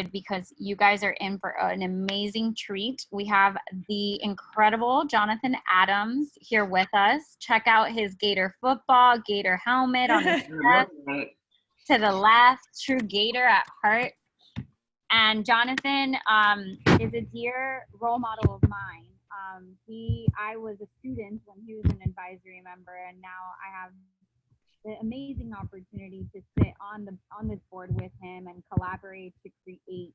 because you guys are in for an amazing treat. We have the incredible Jonathan Adams here with us. Check out his Gator football, Gator helmet on his chest. To the left, true Gator at heart. And Jonathan is a dear role model of mine. I was a student when he was an advisory member, and now I have the amazing opportunity to sit on this board with him and collaborate to create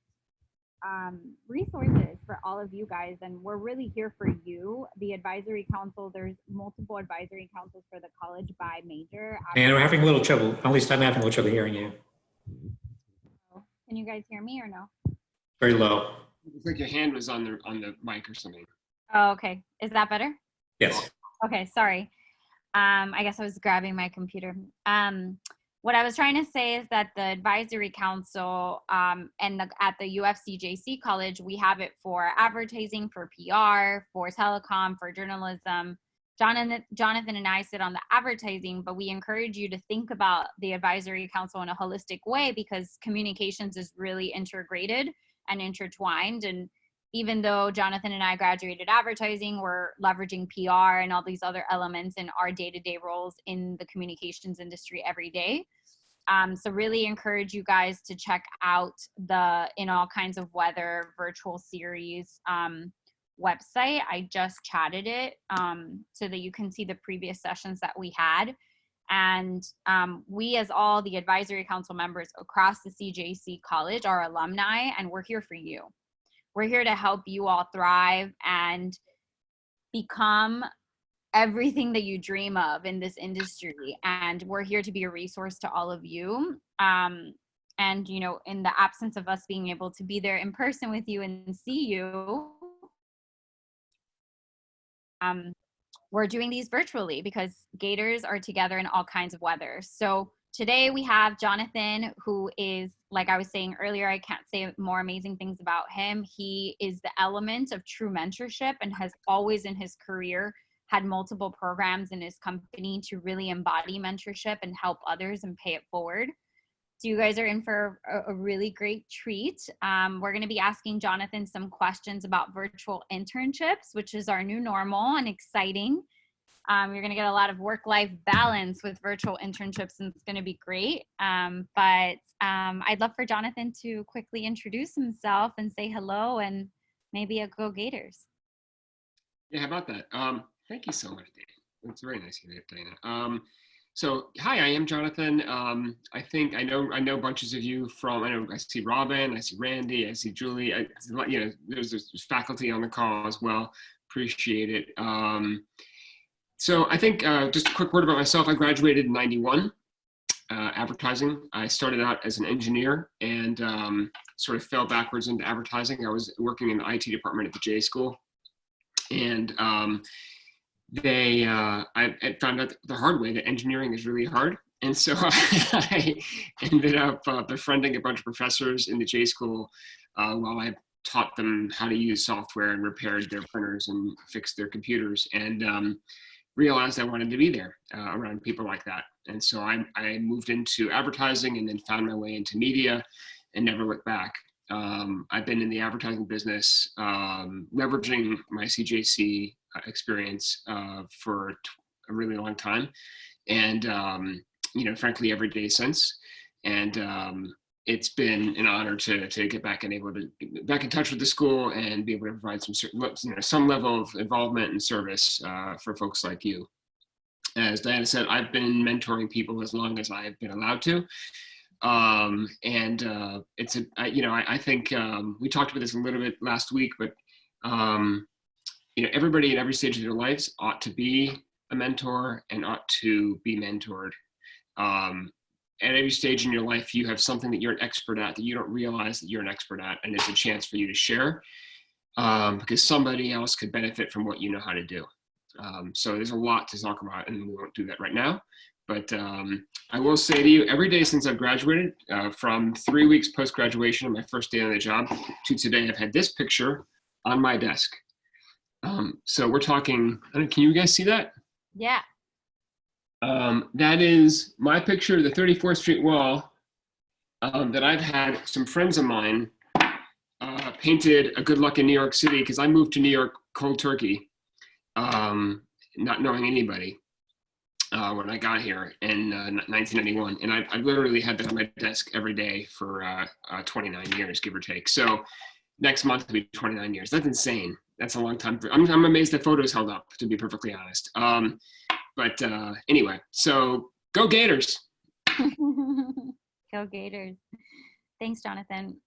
resources for all of you guys. And we're really here for you. The advisory council, there's multiple advisory councils for the college by major. And we're having a little trouble, at least I'm having a little trouble hearing you. Can you guys hear me or no? Very low. It's like your hand was on the mic or something. Oh, okay. Is that better? Yes. Okay, sorry. I guess I was grabbing my computer. What I was trying to say is that the advisory council at the CJC College, we have it for advertising, for PR, for telecom, for journalism. Jonathan and I sit on the advertising, but we encourage you to think about the advisory council in a holistic way, because communications is really integrated and intertwined. And even though Jonathan and I graduated advertising, we're leveraging PR and all these other elements in our day-to-day roles in the communications industry every day. So really encourage you guys to check out the In All Kinds of Weather virtual series website. I just chatted it so that you can see the previous sessions that we had. And we, as all the advisory council members across the CJC College, are alumni, and we're here for you. We're here to help you all thrive and become everything that you dream of in this industry. And we're here to be a resource to all of you. And, you know, in the absence of us being able to be there in person with you and see you, we're doing these virtually because Gators are together in all kinds of weather. So today we have Jonathan, who is, like I was saying earlier, I can't say more amazing things about him. He is the element of true mentorship and has always in his career had multiple programs in his company to really embody mentorship and help others and pay it forward. So you guys are in for a really great treat. We're going to be asking Jonathan some questions about virtual internships, which is our new normal and exciting. You're going to get a lot of work-life balance with virtual internships, and it's going to be great. But I'd love for Jonathan to quickly introduce himself and say hello and maybe a Go Gators. Yeah, how about that? Thank you so much, Dana. That's very nice of you, Dana. So, hi, I am Jonathan. I think I know bunches of you from, I see Robin, I see Randy, I see Julie. There's faculty on the call as well. Appreciate it. So I think just a quick word about myself. I graduated in '91, advertising. I started out as an engineer and sort of fell backwards into advertising. I was working in the IT department at the J School. And I found out the hard way that engineering is really hard. And so I ended up befriending a bunch of professors in the J School while I taught them how to use software and repaired their printers and fixed their computers, and realized I wanted to be there around people like that. And so I moved into advertising and then found my way into media and never looked back. I've been in the advertising business, leveraging my CJC experience for a really long time, and frankly, every day since. And it's been an honor to get back and able to get back in touch with the school and be able to provide some level of involvement and service for folks like you. As Dayana said, I've been mentoring people as long as I've been allowed to. I think we talked about this a little bit last week, but everybody at every stage of their lives ought to be a mentor and ought to be mentored. At every stage in your life, you have something that you're an expert at that you don't realize that you're an expert at, and it's a chance for you to share because somebody else could benefit from what you know how to do. So there's a lot to talk about, and we won't do that right now. But I will say to you, every day since I've graduated, from 3 weeks post-graduation on my first day on the job to today, I've had this picture on my desk. So we're talking, can you guys see that? Yeah. That is my picture of the 34th Street wall that I've had some friends of mine painted a good luck in New York City because I moved to New York cold turkey, not knowing anybody when I got here in 1991. And I literally had that on my desk every day for 29 years, give or take. So next month will be 29 years. That's insane. That's a long time. I'm amazed that photos held up, to be perfectly honest. But anyway, so go Gators. Go Gators. Thanks, Jonathan.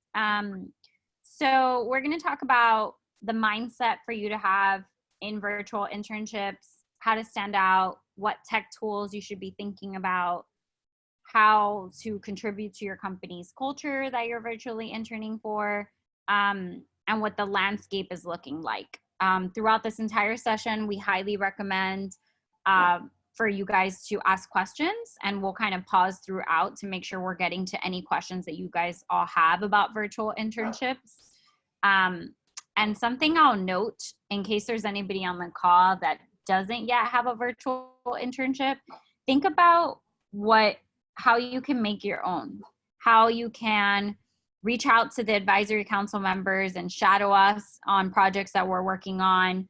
So we're going to talk about the mindset for you to have in virtual internships, how to stand out, what tech tools you should be thinking about, how to contribute to your company's culture that you're virtually interning for, and what the landscape is looking like. Throughout this entire session, we highly recommend for you guys to ask questions, and we'll kind of pause throughout to make sure we're getting to any questions that you guys all have about virtual internships. And something I'll note, in case there's anybody on the call that doesn't yet have a virtual internship, think about how you can make your own, how you can reach out to the advisory council members and shadow us on projects that we're working on.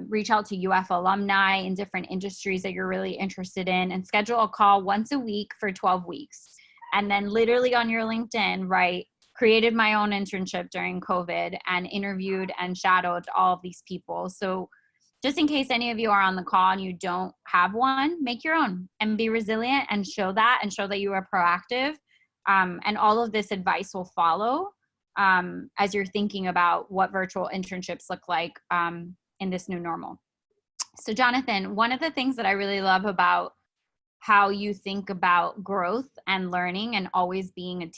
Reach out to UF alumni in different industries that you're really interested in, and schedule a call once a week for 12 weeks. And then literally on your LinkedIn, write, created my own internship during COVID and interviewed and shadowed all of these people. So just in case any of you are on the call and you don't have one, make your own and be resilient and show that you are proactive. And all of this advice will follow as you're thinking about what virtual internships look like in this new normal. So Jonathan, one of the things that I really love about how you think about growth and learning and always being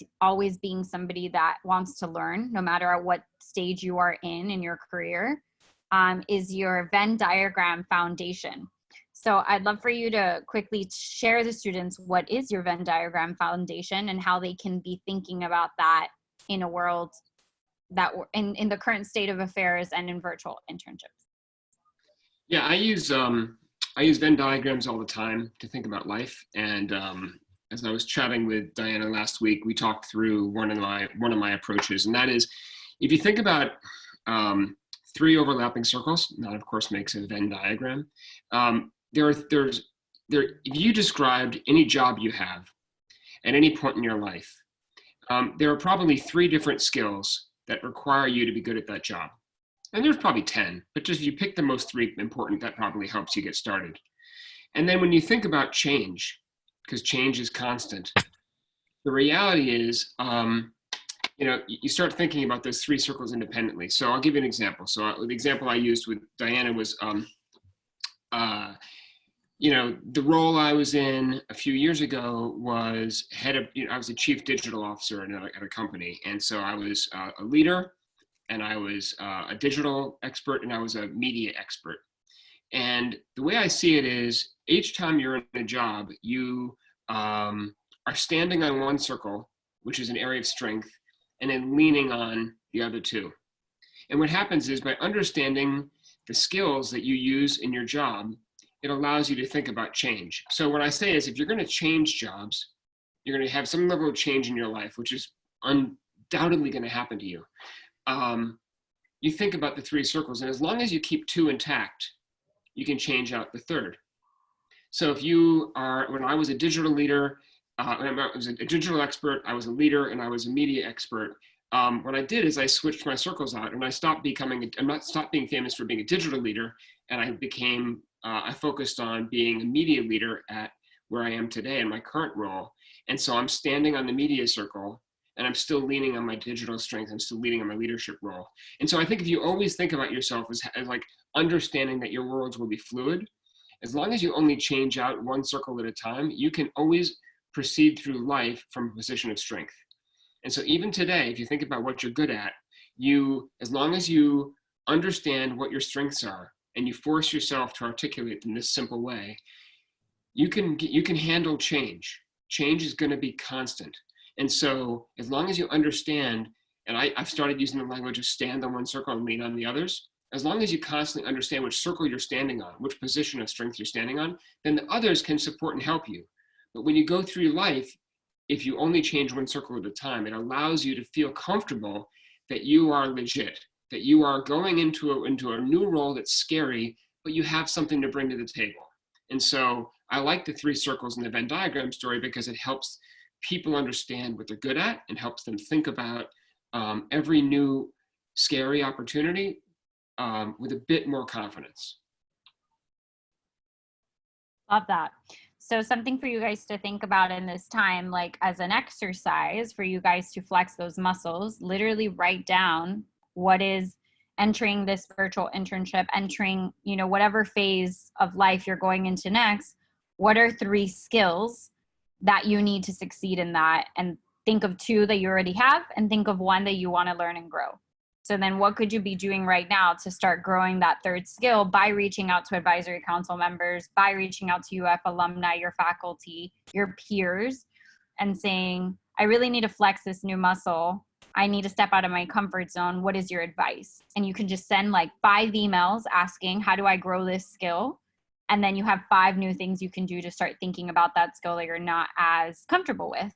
somebody that wants to learn, no matter at what stage you are in your career, is your Venn diagram foundation. So I'd love for you to quickly share with the students what is your Venn diagram foundation and how they can be thinking about that in a world that in the current state of affairs and in virtual internships. Yeah, I use Venn diagrams all the time to think about life. And as I was chatting with Dayana last week, we talked through one of my approaches, and that is, if you think about 3 overlapping circles, that of course makes a Venn diagram. If you described any job you have at any point in your life, there are probably 3 different skills that require you to be good at that job. And there's probably 10, but just if you pick the most 3 important, that probably helps you get started. And then when you think about change, because change is constant, the reality is, you start thinking about those 3 circles independently. So I'll give you an example. So the example I used with Dayana was, the role I was in a few years ago was I was a chief digital officer at a company. And so I was a leader, and I was a digital expert, and I was a media expert. And the way I see it is, each time you're in a job, you are standing on one circle, which is an area of strength, and then leaning on the other 2. And what happens is, by understanding the skills that you use in your job, it allows you to think about change. So what I say is, if you're going to change jobs, you're going to have some level of change in your life, which is undoubtedly going to happen to you. You think about the 3 circles, and as long as you keep 2 intact, you can change out the 3rd. So when I was a digital leader, I was a digital expert, I was a leader, and I was a media expert. What I did is I switched my circles out, and I stopped being famous for being a digital leader, and I focused on being a media leader at where I am today in my current role. And so I'm standing on the media circle, and I'm still leaning on my digital strength. I'm still leaning on my leadership role. And so I think if you always think about yourself as like understanding that your worlds will be fluid, as long as you only change out one circle at a time, you can always proceed through life from a position of strength. And so even today, if you think about what you're good at, as long as you understand what your strengths are and you force yourself to articulate them this simple way, you can handle change. Change is going to be constant. And so as long as you understand, and I've started using the language of stand on one circle and lean on the others, as long as you constantly understand which circle you're standing on, which position of strength you're standing on, then the others can support and help you. But when you go through life, if you only change one circle at a time, it allows you to feel comfortable that you are legit, that you are going into a new role that's scary, but you have something to bring to the table. And so I like the 3 circles in the Venn diagram story because it helps people understand what they're good at and helps them think about every new scary opportunity with a bit more confidence. Love that. So something for you guys to think about in this time, like as an exercise for you guys to flex those muscles, literally write down what is entering this virtual internship, entering, you know, whatever phase of life you're going into next. What are 3 skills that you need to succeed in that? And think of 2 that you already have and think of 1 that you want to learn and grow. So then what could you be doing right now to start growing that 3rd skill by reaching out to advisory council members, by reaching out to UF alumni, your faculty, your peers, and saying, I really need to flex this new muscle. I need to step out of my comfort zone. What is your advice? And you can just send like 5 emails asking, how do I grow this skill? And then you have 5 new things you can do to start thinking about that skill that you're not as comfortable with.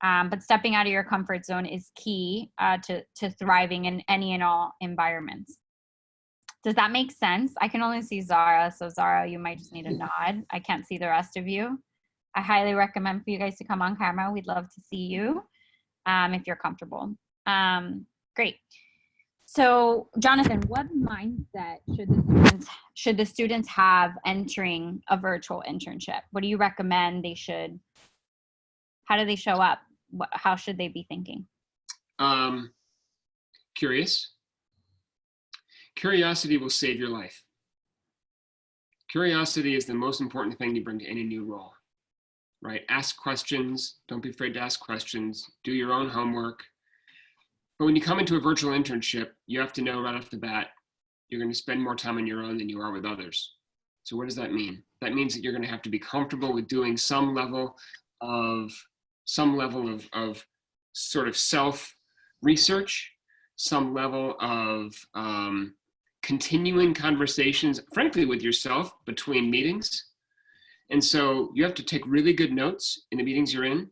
But stepping out of your comfort zone is key to thriving in any and all environments. Does that make sense? I can only see Zara. So Zara, you might just need a nod. I can't see the rest of you. I highly recommend for you guys to come on camera. We'd love to see you if you're comfortable. Great. So Jonathan, what mindset should the students have entering a virtual internship? What do you recommend they should, how do they show up? How should they be thinking? Curious. Curiosity will save your life. Curiosity is the most important thing you bring to any new role, right? Ask questions. Don't be afraid to ask questions. Do your own homework. But when you come into a virtual internship, you have to know right off the bat, you're going to spend more time on your own than you are with others. So what does that mean? That means that you're going to have to be comfortable with doing some level of sort of self-research, some level of continuing conversations, frankly, with yourself between meetings. And so you have to take really good notes in the meetings you're in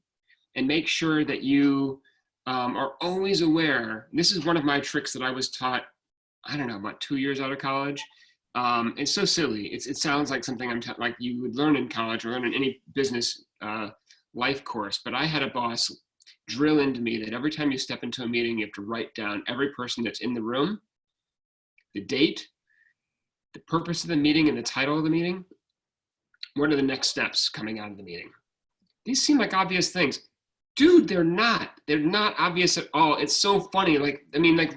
and make sure that you are always aware. This is one of my tricks that I was taught, I don't know, about 2 years out of college. It's so silly. It sounds like something like you would learn in college or learn in any business life course, but I had a boss drill into me that every time you step into a meeting, you have to write down every person that's in the room, the date, the purpose of the meeting, and the title of the meeting. What are the next steps coming out of the meeting? These seem like obvious things. Dude, they're not. They're not obvious at all. It's so funny. Like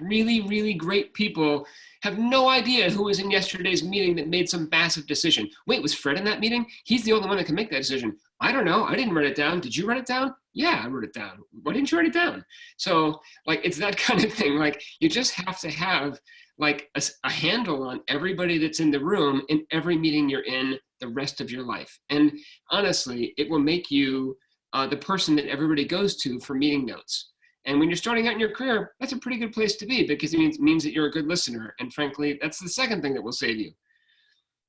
really, really great people have no idea who was in yesterday's meeting that made some massive decision. Wait, was Fred in that meeting? He's the only one that can make that decision. I don't know. I didn't write it down. Did you write it down? Yeah, I wrote it down. Why didn't you write it down? So like, it's that kind of thing. Like you just have to have like a handle on everybody that's in the room in every meeting you're in the rest of your life. And honestly, it will make you the person that everybody goes to for meeting notes. And when you're starting out in your career, that's a pretty good place to be because it means that you're a good listener. And frankly, that's the second thing that will save you,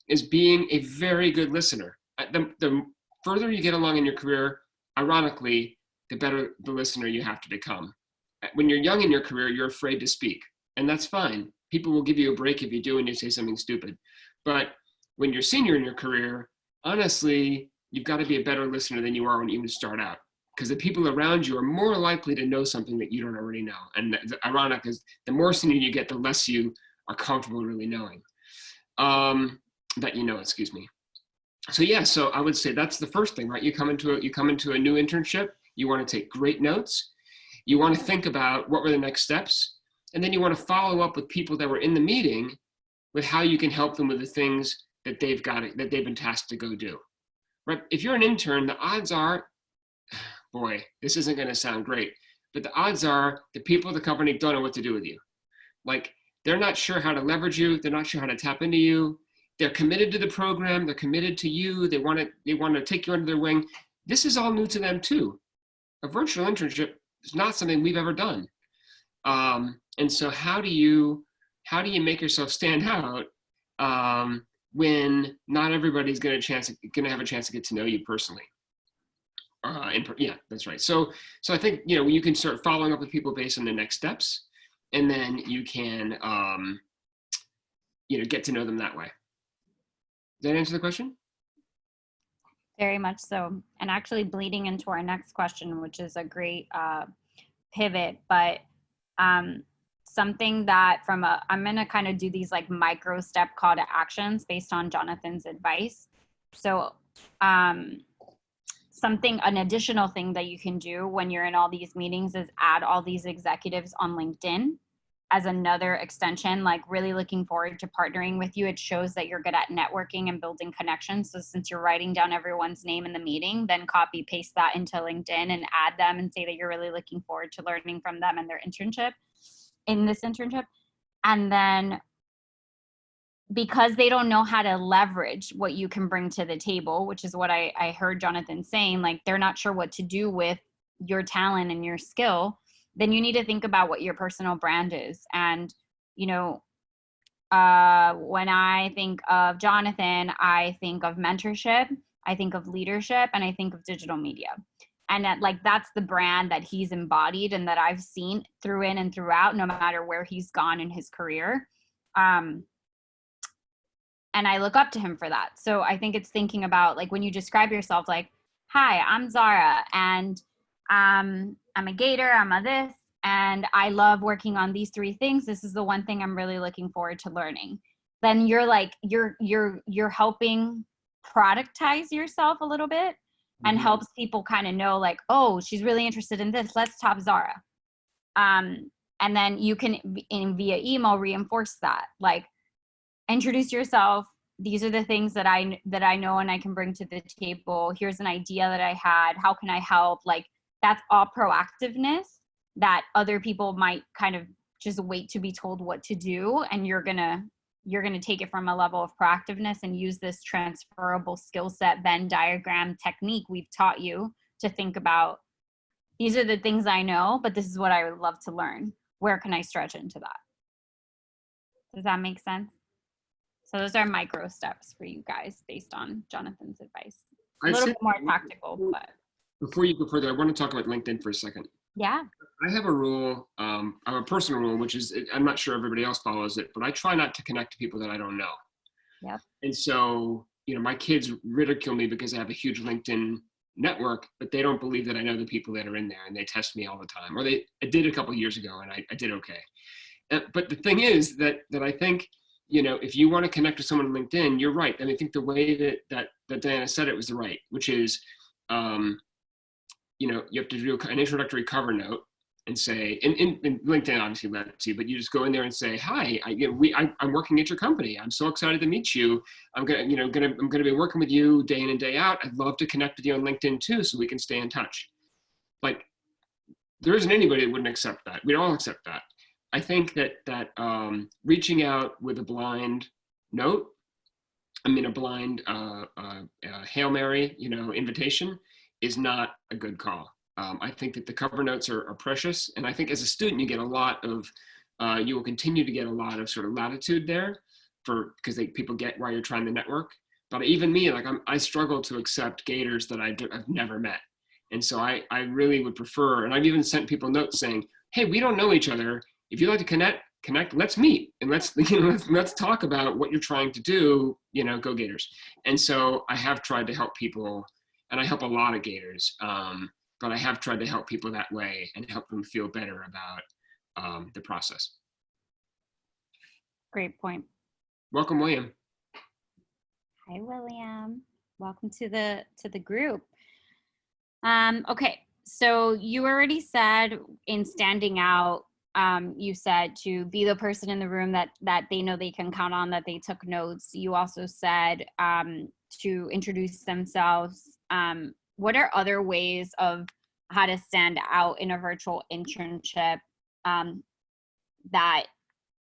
is being a very good listener. The further you get along in your career, ironically, the better the listener you have to become. When you're young in your career, you're afraid to speak, and that's fine. People will give you a break if you do and you say something stupid. But when you're senior in your career, honestly, you've got to be a better listener than you are when you even start out, because the people around you are more likely to know something that you don't already know. And the ironic is the more senior you get, the less you are comfortable really knowing excuse me. So yeah, so I would say that's the first thing, right? You come into a new internship, you want to take great notes. You want to think about what were the next steps. And then you want to follow up with people that were in the meeting with how you can help them with the things that they've been tasked to go do. Right? If you're an intern, the odds are, boy, this isn't going to sound great, but the odds are the people at the company don't know what to do with you. Like, they're not sure how to leverage you. They're not sure how to tap into you. They're committed to the program. They're committed to you. They want to take you under their wing. This is all new to them too. A virtual internship is not something we've ever done. And so how do you make yourself stand out when not everybody's going to have a chance to get to know you personally? Yeah, that's right. So I think, you can start following up with people based on the next steps. and then you can, get to know them that way. Does that answer the question? Very much so. And actually bleeding into our next question, which is a great pivot, but something that I'm going to kind of do these like micro step call to actions based on Jonathan's advice. So an additional thing that you can do when you're in all these meetings is add all these executives on LinkedIn as another extension, like really looking forward to partnering with you. It shows that you're good at networking and building connections. So since you're writing down everyone's name in the meeting, then copy paste that into LinkedIn and add them and say that you're really looking forward to learning from them and their internship in this internship. And then because they don't know how to leverage what you can bring to the table, which is what I heard Jonathan saying, like they're not sure what to do with your talent and your skill, then you need to think about what your personal brand is. And, when I think of Jonathan, I think of mentorship, I think of leadership, and I think of digital media. And that's the brand that he's embodied and that I've seen through in and throughout, no matter where he's gone in his career. And I look up to him for that. So I think it's thinking about like when you describe yourself, like, hi, I'm Zara, and I'm a Gator, I'm a this, and I love working on these 3 things. This is the one thing I'm really looking forward to learning. Then you're like, you're helping productize yourself a little bit and helps people kind of know like, oh, she's really interested in this. Let's top Zara. And then you can via email reinforce that, like, introduce yourself. These are the things that I know and I can bring to the table. Here's an idea that I had. How can I help? Like that's all proactiveness that other people might kind of just wait to be told what to do. And you're going to take it from a level of proactiveness and use this transferable skill set Venn diagram technique we've taught you to think about. These are the things I know, but this is what I would love to learn. Where can I stretch into that? Does that make sense? So those are micro steps for you guys based on Jonathan's advice. A little bit more tactical, but. Before you go further, I want to talk about LinkedIn for a second. Yeah. I have a rule, I have a personal rule, which is, I'm not sure everybody else follows it, but I try not to connect to people that I don't know. Yep. And so, my kids ridicule me because I have a huge LinkedIn network, but they don't believe that I know the people that are in there, and they test me all the time. Or I did a couple of years ago, and I did okay. But the thing is that I think, if you want to connect with someone on LinkedIn, you're right. And I think the way that Dayana said it was the right, which is, you have to do an introductory cover note and say, in LinkedIn obviously lets you, but you just go in there and say, hi, I'm working at your company. I'm so excited to meet you. I'm gonna be working with you day in and day out. I'd love to connect with you on LinkedIn too, so we can stay in touch. Like, there isn't anybody that wouldn't accept that. We'd all accept that. I think that reaching out with a blind note, a blind Hail Mary, invitation is not a good call. I think that the cover notes are precious. And I think as a student, you get a lot of, you will continue to get a lot of sort of latitude there because people get why you're trying to network. But even me, like I struggle to accept Gators that I've never met. And so I really would prefer, and I've even sent people notes saying, hey, we don't know each other. If you'd like to connect, let's meet and let's talk about what you're trying to do, go Gators. And so I have tried to help people, and I help a lot of Gators, but I have tried to help people that way and help them feel better about the process. Great point. Welcome, William. Hi, William. Welcome to the group. Okay, so you already said in standing out, you said to be the person in the room that they know they can count on, that they took notes. You also said to introduce themselves. What are other ways of how to stand out in a virtual internship that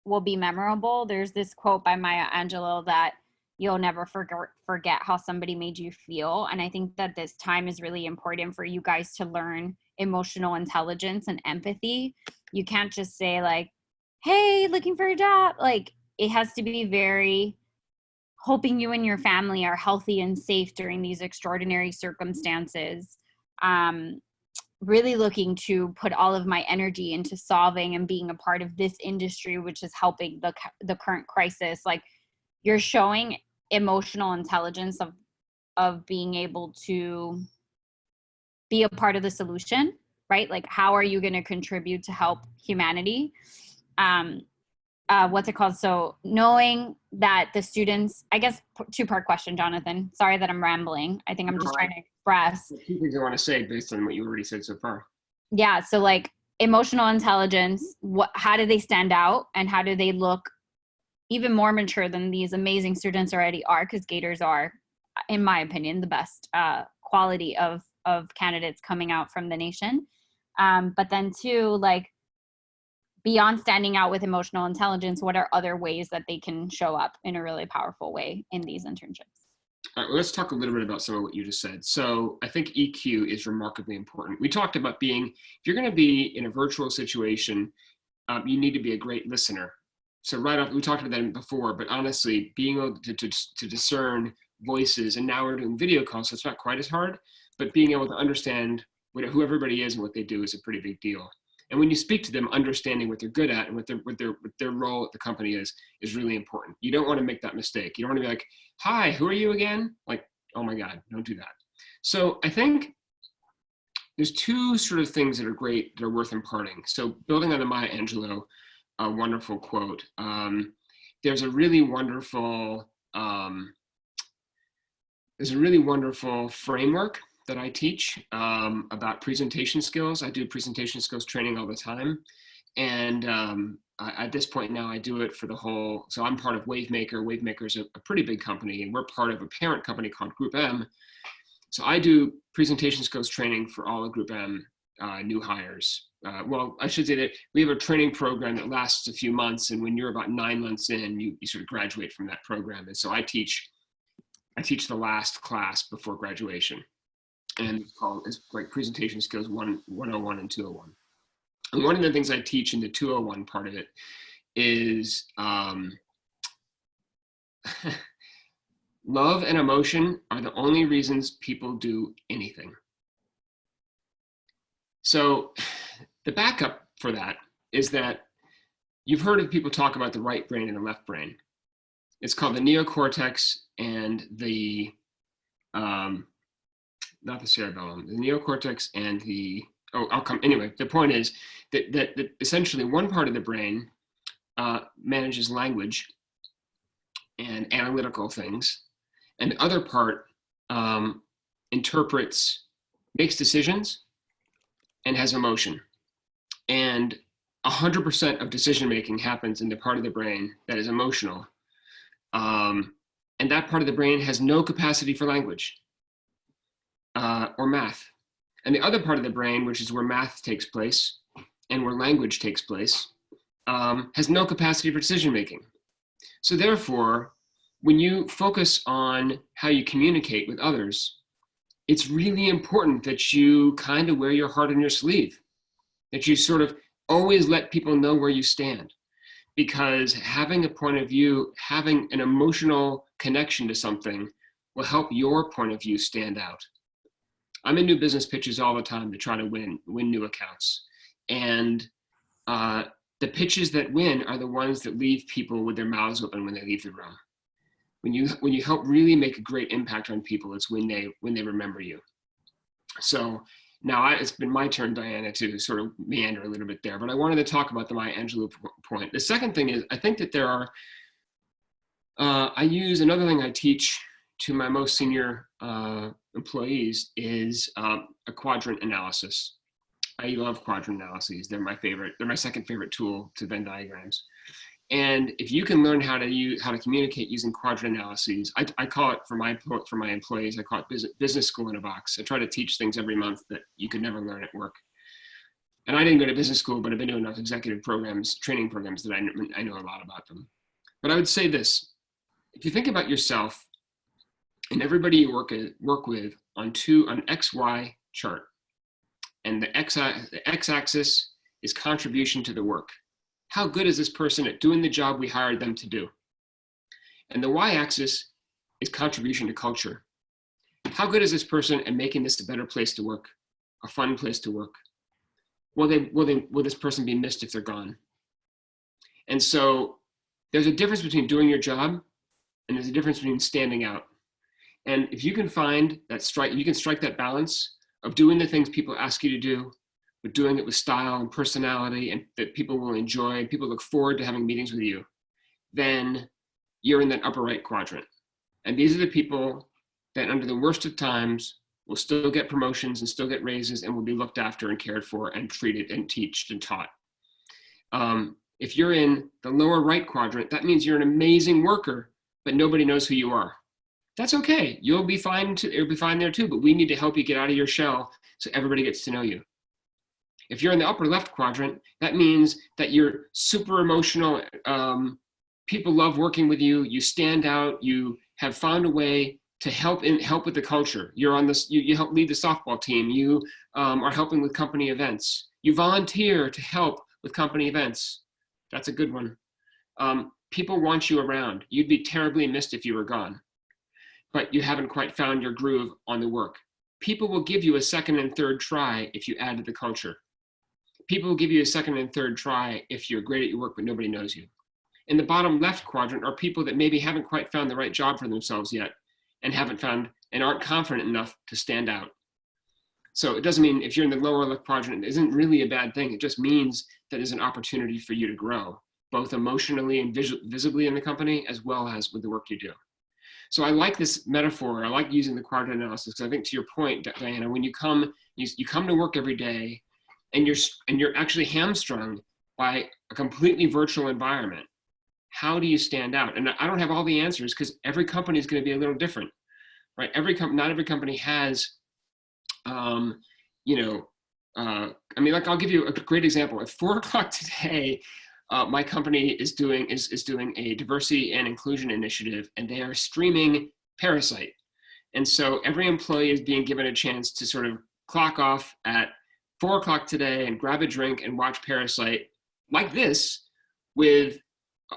will be memorable? There's this quote by Maya Angelou that you'll never forget how somebody made you feel. And I think that this time is really important for you guys to learn emotional intelligence and empathy. You can't just say like, hey, looking for a job. Like, it has to be very hoping you and your family are healthy and safe during these extraordinary circumstances. really looking to put all of my energy into solving and being a part of this industry, which is helping the current crisis. Like, you're showing emotional intelligence of being able to be a part of the solution, right? Like, how are you going to contribute to help humanity? What's it called? So knowing that the students, I guess, two-part question, Jonathan. Sorry that I'm rambling. I think I'm just trying to express. Two things I want to say based on what you already said so far. Yeah. So like emotional intelligence, how do they stand out, and how do they look even more mature than these amazing students already are? Because Gators are, in my opinion, the best quality of candidates coming out from the nation. But then two, like, beyond standing out with emotional intelligence, what are other ways that they can show up in a really powerful way in these internships? All right, well, let's talk a little bit about some of what you just said. So I think EQ is remarkably important. We talked about if you're going to be in a virtual situation, you need to be a great listener. So right off, we talked about that before, but honestly, being able to discern voices, and now we're doing video calls, so it's not quite as hard, but being able to understand who everybody is and what they do is a pretty big deal. And when you speak to them, understanding what they're good at and what their role at the company is really important. You don't want to make that mistake. You don't want to be like, "Hi, who are you again?" Like, oh my God, don't do that. So I think there's two sort of things that are great, that are worth imparting. So building on the Maya Angelou wonderful quote, there's a really wonderful framework that I teach about presentation skills. I do presentation skills training all the time. And at this point now, I do it for the whole, so I'm part of Wavemaker. Wavemaker is a pretty big company, and we're part of a parent company called Group M. So I do presentation skills training for all of Group M new hires. Well, I should say that we have a training program that lasts a few months, and when you're about 9 months in, you sort of graduate from that program. And so I teach the last class before graduation. And it's like Presentation Skills 101 and 201. And one of the things I teach in the 201 part of it is love and emotion are the only reasons people do anything. So the backup for that is that you've heard of people talk about the right brain and the left brain. It's called the neocortex and the not the cerebellum, the neocortex and the, anyway, the point is that essentially one part of the brain manages language and analytical things, and the other part interprets, makes decisions, and has emotion. And 100% of decision-making happens in the part of the brain that is emotional. And that part of the brain has no capacity for language. Or math. And the other part of the brain, which is where math takes place and where language takes place, has no capacity for decision making. So therefore, when you focus on how you communicate with others, it's really important that you kind of wear your heart on your sleeve, that you sort of always let people know where you stand. Because having a point of view, having an emotional connection to something will help your point of view stand out. I'm in new business pitches all the time to try to win new accounts. And the pitches that win are the ones that leave people with their mouths open when they leave the room. When you help really make a great impact on people, it's when they remember you. So now it's been my turn, Dayana, to sort of meander a little bit there, but I wanted to talk about the Maya Angelou point. The second thing is, I think that there are, I use another thing I teach to my most senior employees is a quadrant analysis. I love quadrant analyses. They're my favorite. They're my second favorite tool to Venn diagrams. And if you can learn how to communicate using quadrant analyses, I call it for my employees, I call it business school in a box. I try to teach things every month that you could never learn at work. And I didn't go to business school, but I've been doing enough executive programs, training programs that I know a lot about them. But I would say this: if you think about yourself and everybody you work with on an XY chart, and the x-axis is contribution to the work. How good is this person at doing the job we hired them to do? And the y-axis is contribution to culture. How good is this person at making this a better place to work? a fun place to work? Will this person be missed if they're gone? And so there's a difference between doing your job and there's a difference between standing out. And if you can find that you can strike that balance of doing the things people ask you to do, but doing it with style and personality and that people will enjoy and people look forward to having meetings with you, then you're in that upper right quadrant. And these are the people that under the worst of times will still get promotions and still get raises and will be looked after and cared for and treated and taught and taught. If you're in the lower right quadrant, that means you're an amazing worker, but nobody knows who you are. That's okay. You'll be fine. It'll be fine there too, but we need to help you get out of your shell so everybody gets to know you. If you're in the upper left quadrant, that means that you're super emotional. People love working with you. You stand out. You have found a way to help with the culture. You're on this. You help lead the softball team. You are helping with company events. You volunteer to help with company events. That's a good one. People want you around. You'd be terribly missed if you were gone, but you haven't quite found your groove on the work. People will give you a second and third try if you add to the culture. People will give you a second and third try if you're great at your work, but nobody knows you. In the bottom left quadrant are people that maybe haven't quite found the right job for themselves yet and aren't confident enough to stand out. So it doesn't mean if you're in the lower left quadrant, it isn't really a bad thing. It just means that there's an opportunity for you to grow, both emotionally and visibly in the company, as well as with the work you do. So I like this metaphor. I like using the quadrant analysis because I think to your point, Diana, when you come to work every day and you're actually hamstrung by a completely virtual environment, how do you stand out? And I don't have all the answers because every company is going to be a little different, right? Not every company has, I mean, like I'll give you a great example. At 4 o'clock today, my company is doing a diversity and inclusion initiative, and they are streaming Parasite. And so every employee is being given a chance to sort of clock off at 4 o'clock today and grab a drink and watch Parasite like this with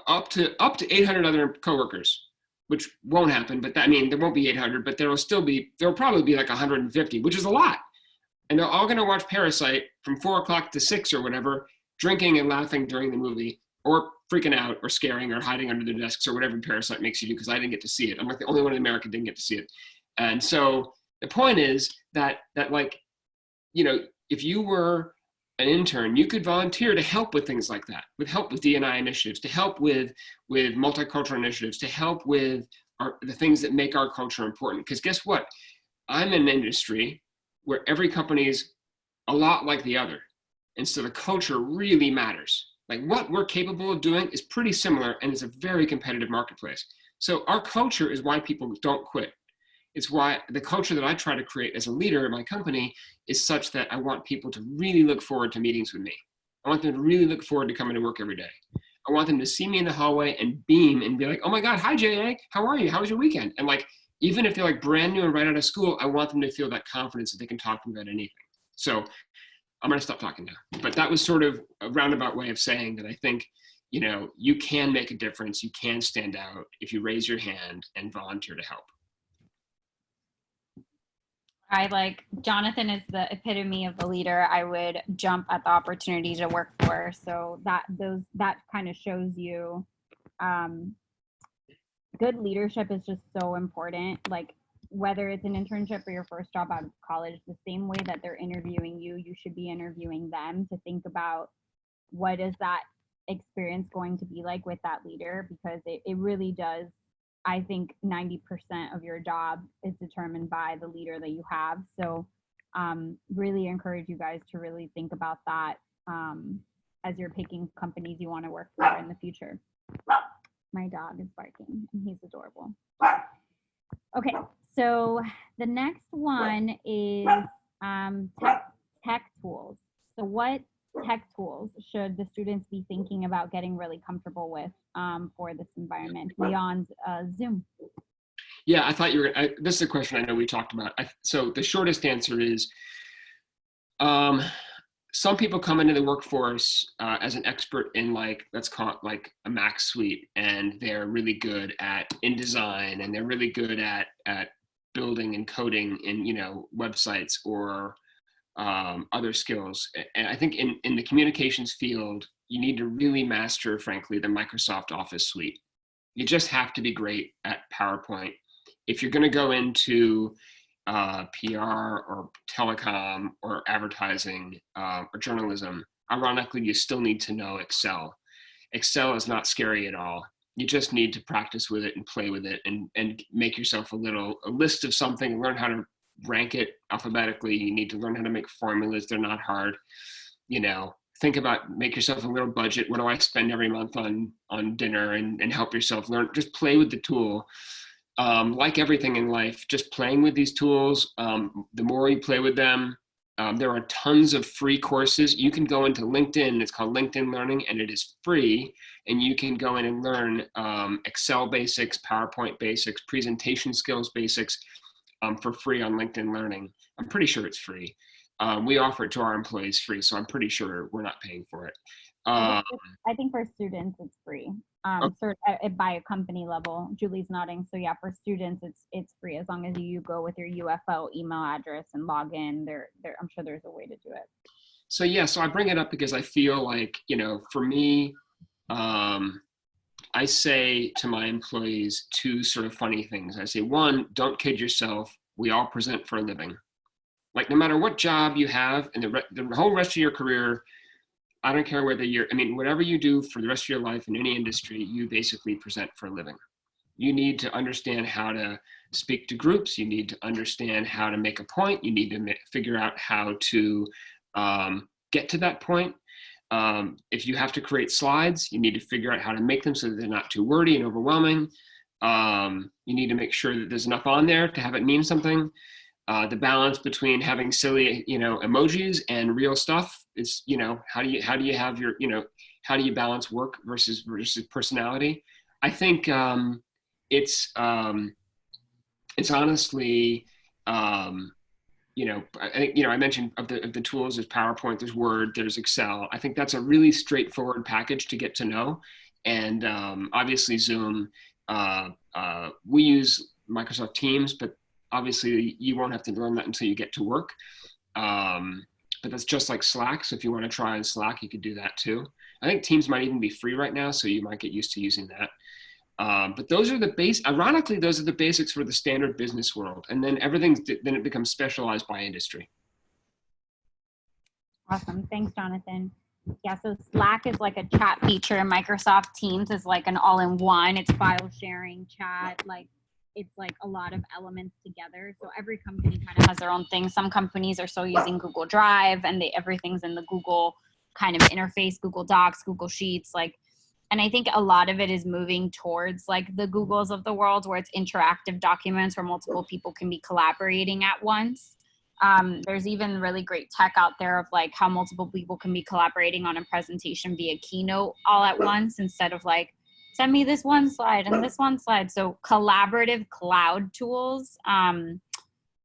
up to 800 other coworkers, which won't happen. But I mean, there won't be 800, but there'll probably be like 150, which is a lot. And they're all going to watch Parasite from 4 o'clock to 6 or whatever, drinking and laughing during the movie, or freaking out or scaring or hiding under their desks or whatever Parasite makes you do, because I didn't get to see it. I'm like the only one in America didn't get to see it. And so the point is that like, if you were an intern, you could volunteer to help with things like that, help with D&I initiatives, to help with multicultural initiatives, to help with the things that make our culture important. Because guess what? I'm in an industry where every company is a lot like the other. And so the culture really matters. Like what we're capable of doing is pretty similar, and it's a very competitive marketplace. So our culture is why people don't quit. It's why the culture that I try to create as a leader in my company is such that I want people to really look forward to meetings with me. I want them to really look forward to coming to work every day. I want them to see me in the hallway and beam and be like, oh my God, hi JA, how are you? How was your weekend? And like, even if they're like brand new and right out of school, I want them to feel that confidence that they can talk to me about anything. So I'm gonna stop talking now. But that was sort of a roundabout way of saying that I think, you can make a difference, you can stand out if you raise your hand and volunteer to help. Jonathan is the epitome of the leader I would jump at the opportunity to work for. So that kind of shows you good leadership is just so important. Like whether it's an internship or your first job out of college, the same way that they're interviewing you, you should be interviewing them to think about what is that experience going to be like with that leader, because it really does. I think 90% of your job is determined by the leader that you have. So really encourage you guys to really think about that as you're picking companies you want to work for in the future. My dog is barking and he's adorable. Okay, so the next one is tech tools. So what tech tools should the students be thinking about getting really comfortable with for this environment beyond Zoom? Yeah, I thought you were, this is a question I know we talked about. So the shortest answer is, some people come into the workforce as an expert in let's call it like a Mac suite, and they're really good at InDesign, and they're really good at building and coding in, websites or other skills. And I think in the communications field, you need to really master, frankly, the Microsoft Office suite. You just have to be great at PowerPoint. If you're going to go into PR or telecom or advertising or journalism, ironically, you still need to know Excel. Excel is not scary at all. You just need to practice with it and play with it and make yourself a list of something, learn how to rank it alphabetically. You need to learn how to make formulas. They're not hard. You know, think about, make yourself a little budget. What do I spend every month on dinner, and help yourself learn, just play with the tool. Like everything in life, just playing with these tools. The more you play with them, there are tons of free courses. You can go into LinkedIn, it's called LinkedIn Learning, and it is free. And you can go in and learn Excel basics, PowerPoint basics, presentation skills basics for free on LinkedIn Learning. I'm pretty sure it's free. We offer it to our employees free, so I'm pretty sure we're not paying for it. I think for students it's free. By a company level. Julie's nodding. So yeah, for students it's free as long as you go with your UFO email address and log in. I'm sure there's a way to do it. So yeah, so I bring it up because I feel like, you know, for me, I say to my employees two sort of funny things. I say, one, don't kid yourself. We all present for a living. Like no matter what job you have and the whole rest of your career, I don't care whether whatever you do for the rest of your life in any industry, you basically present for a living. You need to understand how to speak to groups. You need to understand how to make a point. You need to figure out how to get to that point. If you have to create slides, you need to figure out how to make them so that they're not too wordy and overwhelming. You need to make sure that there's enough on there to have it mean something. The balance between having silly, emojis and real stuff is, how do you have your, how do you balance work versus personality? I think it's honestly, I think, I mentioned of the tools, there's PowerPoint, there's Word, there's Excel. I think that's a really straightforward package to get to know. And obviously Zoom, we use Microsoft Teams, but obviously you won't have to learn that until you get to work. But that's just like Slack. So if you want to try on Slack, you could do that too. I think Teams might even be free right now, so you might get used to using that. But those are ironically, those are the basics for the standard business world. And then then it becomes specialized by industry. Awesome. Thanks, Jonathan. Yeah, so Slack is like a chat feature. Microsoft Teams is like an all-in-one. It's file sharing, chat, it's like a lot of elements together. So every company kind of has their own thing. Some companies are still using Google Drive and everything's in the Google kind of interface, Google Docs, Google Sheets, and I think a lot of it is moving towards the Googles of the world where it's interactive documents where multiple people can be collaborating at once. There's even really great tech out there of how multiple people can be collaborating on a presentation via Keynote all at once instead of send me this one slide and this one slide. So collaborative cloud tools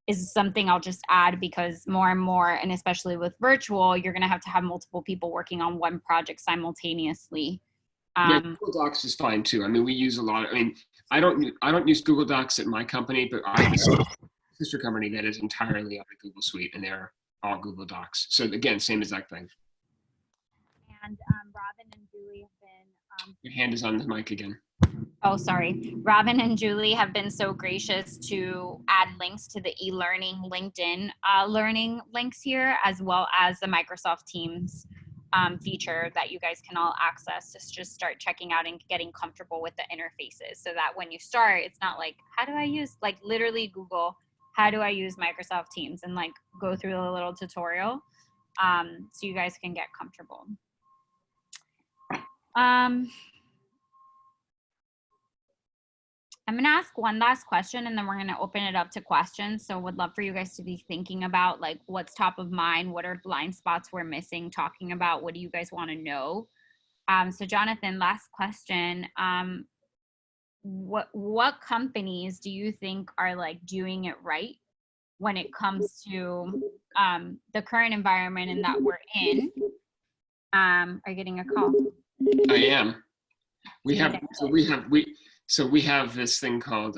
is something I'll just add because more and more, and especially with virtual, you're going to have multiple people working on one project simultaneously. Yeah, Google Docs is fine too. We use a lot. I don't use Google Docs at my company, but I have a sister company that is entirely on the Google Suite, and they're all Google Docs. So again, same exact thing. And Robin and Julie have been. Your hand is on the mic again. Oh, sorry. Robin and Julie have been so gracious to add links to the e-learning LinkedIn learning links here, as well as the Microsoft Teams feature that you guys can all access to just start checking out and getting comfortable with the interfaces so that when you start, it's not how do I use, literally Google, how do I use Microsoft Teams and go through a little tutorial so you guys can get comfortable. I'm going to ask one last question and then we're going to open it up to questions. So would love for you guys to be thinking about what's top of mind, what are blind spots we're missing, talking about what do you guys want to know. So Jonathan, last question. What companies do you think are doing it right when it comes to the current environment and that we're in? Are you getting a call? I am. We have this thing called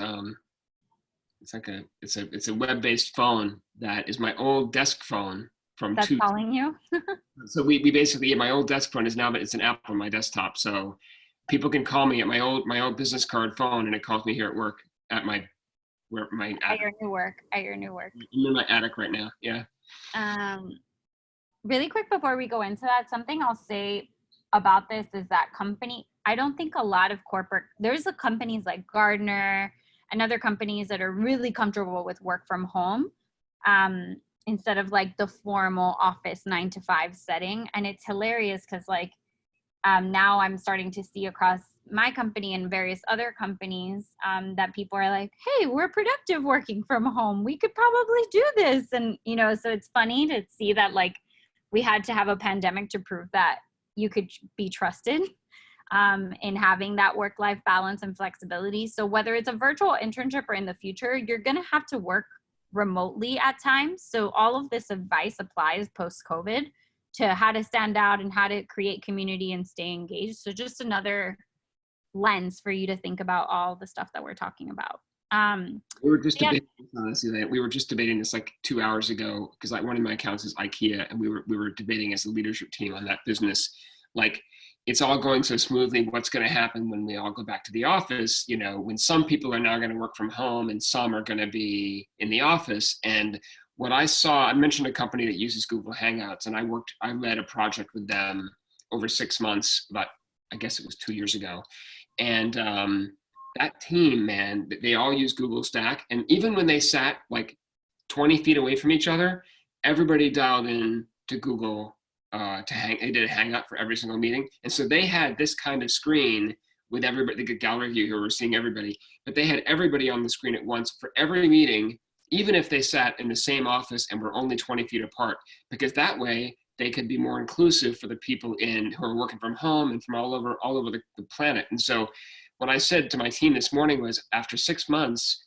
it's a web-based phone that is my old desk phone from That's two. calling you? So we basically, my old desk phone is now, but it's an app on my desktop. So people can call me at my old business card phone, and it calls me here at work at my At your new work. At your new work. I'm in my attic right now. Yeah. Really quick before we go into that, something I'll say about this is that I don't think a lot of there's companies like Gardner and other companies that are really comfortable with work from home, instead of like the formal office 9 to 5 setting. And it's hilarious because now I'm starting to see across my company and various other companies that people are like, hey, we're productive working from home. We could probably do this. And, so it's funny to see that we had to have a pandemic to prove that you could be trusted in having that work-life balance and flexibility. So whether it's a virtual internship or in the future, you're going to have to work remotely at times. So all of this advice applies post-COVID to how to stand out and how to create community and stay engaged. So just another lens for you to think about all the stuff that we're talking about. We were just debating this, honestly. We were just debating this 2 hours ago because one of my accounts is IKEA, and we were debating as a leadership team on that business. It's all going so smoothly. What's going to happen when we all go back to the office? When some people are now going to work from home and some are going to be in the office. And what I saw, I mentioned a company that uses Google Hangouts, and I led a project with them over 6 months, I guess it was 2 years ago. And that team, man, they all use Google Stack. And even when they sat 20 feet away from each other, everybody dialed in to Google they did a Hangout for every single meeting. And so they had this kind of screen with everybody, the gallery view here, we're seeing everybody, but they had everybody on the screen at once for every meeting, even if they sat in the same office and were only 20 feet apart, because that way they could be more inclusive for the people who are working from home and from all over the planet. And so what I said to my team this morning was, after 6 months,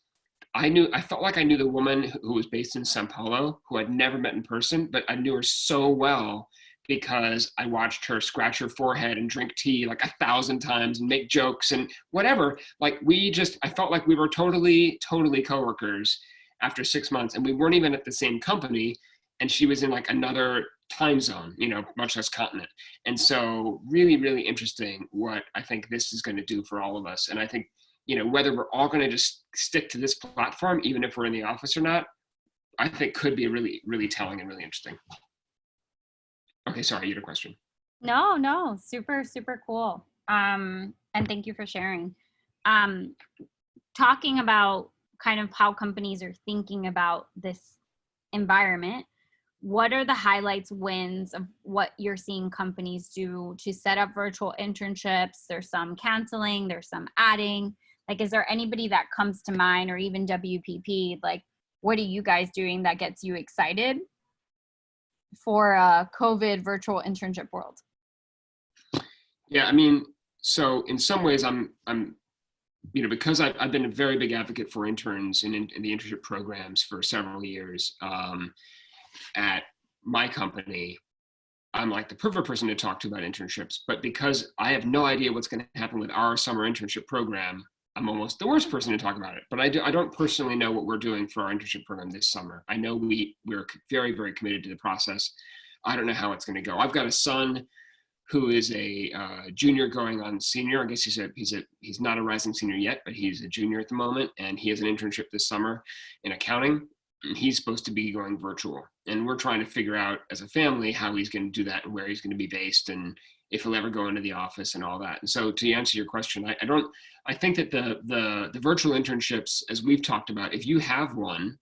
I felt like I knew the woman who was based in Sao Paulo, who I'd never met in person, but I knew her so well because I watched her scratch her forehead and drink tea 1,000 times and make jokes and whatever. I felt like we were totally coworkers after 6 months, and we weren't even at the same company. And she was in another time zone, much less continent. And so really, really interesting what I think this is going to do for all of us. And I think, whether we're all going to just stick to this platform, even if we're in the office or not, I think could be really, really telling and really interesting. Okay, sorry, you had a question. No, super, super cool. And thank you for sharing. Talking about kind of how companies are thinking about this environment, what are the highlights, wins of what you're seeing companies do to set up virtual internships? There's some canceling, there's some adding. Is there anybody that comes to mind, or even WPP? What are you guys doing that gets you excited for a COVID virtual internship world? Yeah, so in some ways I'm because I've been a very big advocate for interns in the internship programs for several years at my company. I'm the perfect person to talk to about internships, but because I have no idea what's going to happen with our summer internship program, I'm almost the worst person to talk about it. But I don't personally know what we're doing for our internship program this summer. I know we're very, very committed to the process. I don't know how it's going to go. I've got a son who is a junior going on senior. I guess he's not a rising senior yet, but he's a junior at the moment, and he has an internship this summer in accounting. And he's supposed to be going virtual, and we're trying to figure out as a family how he's going to do that and where he's going to be based and if he'll ever go into the office and all that. And so to answer your question, I think that the virtual internships, as we've talked about, if you have one,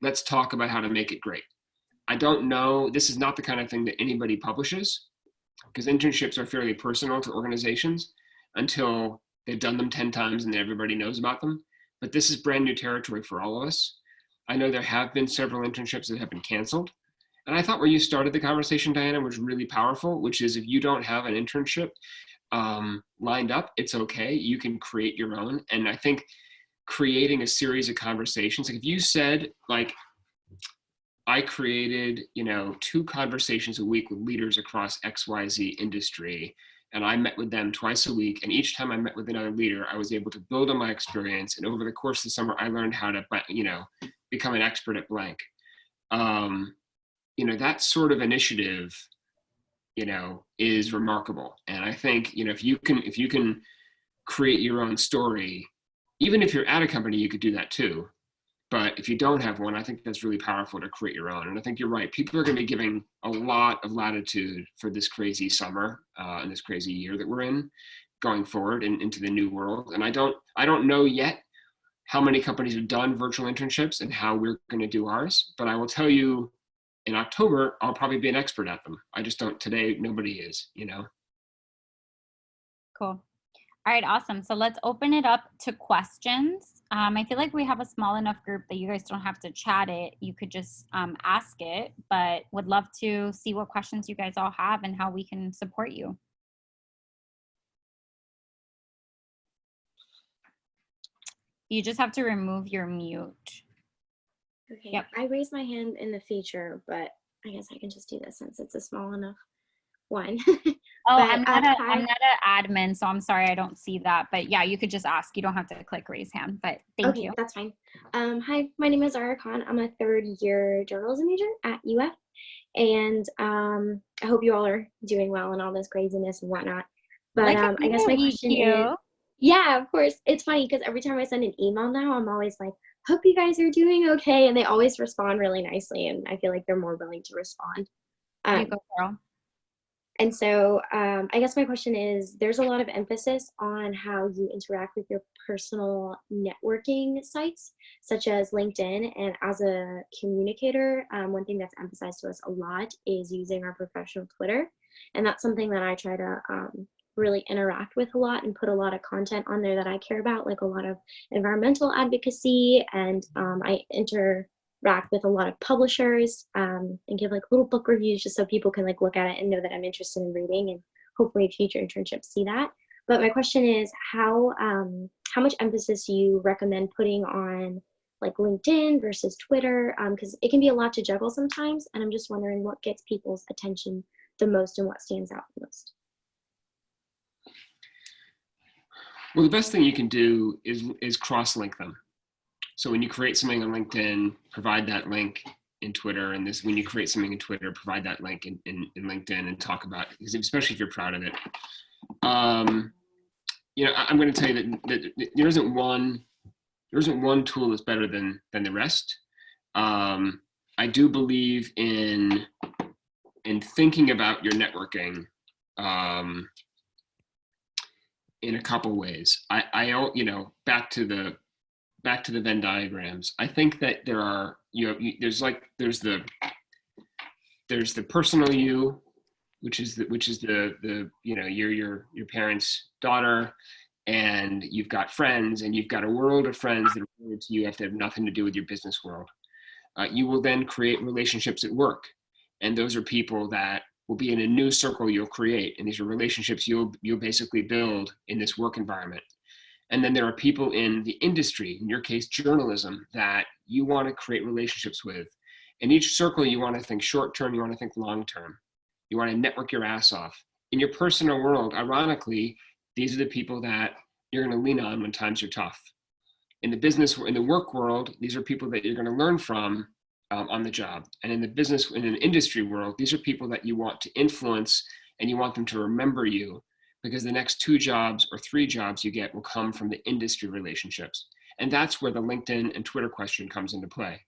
let's talk about how to make it great. I don't know, this is not the kind of thing that anybody publishes, because internships are fairly personal to organizations until they've done them 10 times and everybody knows about them. But this is brand new territory for all of us. I know there have been several internships that have been canceled. And I thought where you started the conversation, Dayana, was really powerful, which is if you don't have an internship lined up, it's okay. You can create your own. And I think creating a series of conversations, if you said, I created, 2 conversations a week with leaders across XYZ industry, and I met with them twice a week. And each time I met with another leader, I was able to build on my experience. And over the course of the summer, I learned how to, become an expert at blank. that sort of initiative, is remarkable. And I think, if you can create your own story, even if you're at a company, you could do that too. But if you don't have one, I think that's really powerful to create your own. And I think you're right. People are going to be giving a lot of latitude for this crazy summer and this crazy year that we're in going forward and into the new world. And I don't know yet how many companies have done virtual internships and how we're going to do ours. But I will tell you, in October, I'll probably be an expert at them. I just don't today. Nobody is, Cool. All right, awesome. So let's open it up to questions. I feel like we have a small enough group that you guys don't have to chat it. You could just ask it, but would love to see what questions you guys all have and how we can support you. You just have to remove your mute. Okay, Yep. I raised my hand in the feature, but I guess I can just do this since it's a small enough one. Oh, But, I'm not hi. an admin, so I'm sorry I don't see that. But yeah, you could just ask. You don't have to click raise hand, but thank Okay, you. that's fine. Hi, my name is Zara Khan. I'm a third-year journalism major at UF, and I hope you all are doing well and all this craziness and whatnot. But Look at I guess my you, question is, EQ. yeah, of course. It's funny because every time I send an email now, I'm always like, hope you guys are doing okay, and they always respond really nicely, and I feel like they're more willing to respond. You go, girl. And so I guess my question is, there's a lot of emphasis on how you interact with your personal networking sites, such as LinkedIn. And as a communicator, one thing that's emphasized to us a lot is using our professional Twitter. And that's something that I try to really interact with a lot and put a lot of content on there that I care about, like a lot of environmental advocacy. And I interact with a lot of publishers and give like little book reviews just so people can like look at it and know that I'm interested in reading, and hopefully future internships see that. But my question is, how much emphasis do you recommend putting on like LinkedIn versus Twitter? Because it can be a lot to juggle sometimes, and I'm just wondering what gets people's attention the most and what stands out the most. Well, the best thing you can do is cross-link them. So when you create something on LinkedIn, provide that link in Twitter, and when you create something in Twitter, provide that link in LinkedIn and talk about it, especially if you're proud of it. I'm going to tell you that there isn't one tool that's better than the rest. I do believe in thinking about your networking in a couple ways. Back to the Venn diagrams. I think that there are, there's the personal you, which is the you're your parents' daughter, and you've got friends, and you've got a world of friends that are related to you have to have nothing to do with your business world. You will then create relationships at work, and those are people that will be in a new circle you'll create, and these are relationships you'll basically build in this work environment. And then there are people in the industry, in your case, journalism, that you want to create relationships with. In each circle, you want to think short-term, you want to think long-term. You want to network your ass off. In your personal world, ironically, these are the people that you're going to lean on when times are tough. In the work world, these are people that you're going to learn from on the job. And in the industry world, these are people that you want to influence, and you want them to remember you, because the next 2 jobs or 3 jobs you get will come from the industry relationships. And that's where the LinkedIn and Twitter question comes into play.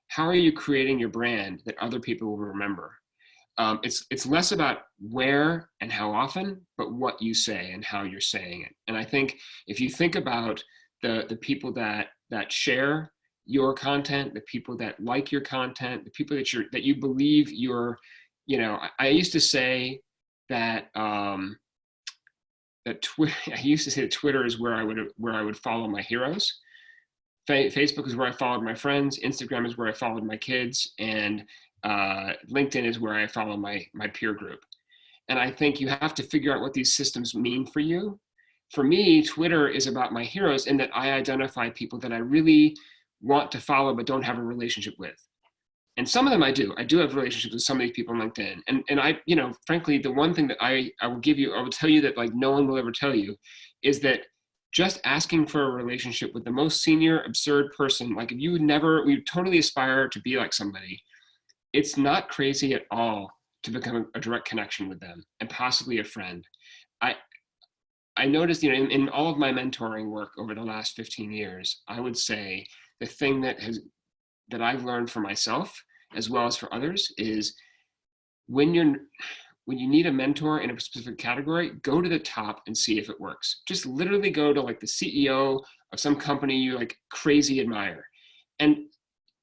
How are you creating your brand that other people will remember? It's less about where and how often, but what you say and how you're saying it. And I think if you think about the people that share your content, the people that like your content, the people that you believe you're, I used to say that I used to say that Twitter is where I would follow my heroes. Facebook is where I followed my friends. Instagram is where I followed my kids, and LinkedIn is where I follow my peer group. And I think you have to figure out what these systems mean for you. For me, Twitter is about my heroes, in that I identify people that I really want to follow but don't have a relationship with. And some of them I do. I do have relationships with some of these people on LinkedIn. And I, frankly, the one thing that I will tell you that like no one will ever tell you, is that just asking for a relationship with the most senior, absurd person, like if you totally aspire to be like somebody, it's not crazy at all to become a direct connection with them and possibly a friend. I noticed, in all of my mentoring work over the last 15 years, I would say the thing that I've learned for myself as well as for others is when you need a mentor in a specific category, go to the top and see if it works. Just literally go to like the CEO of some company you like crazy admire. And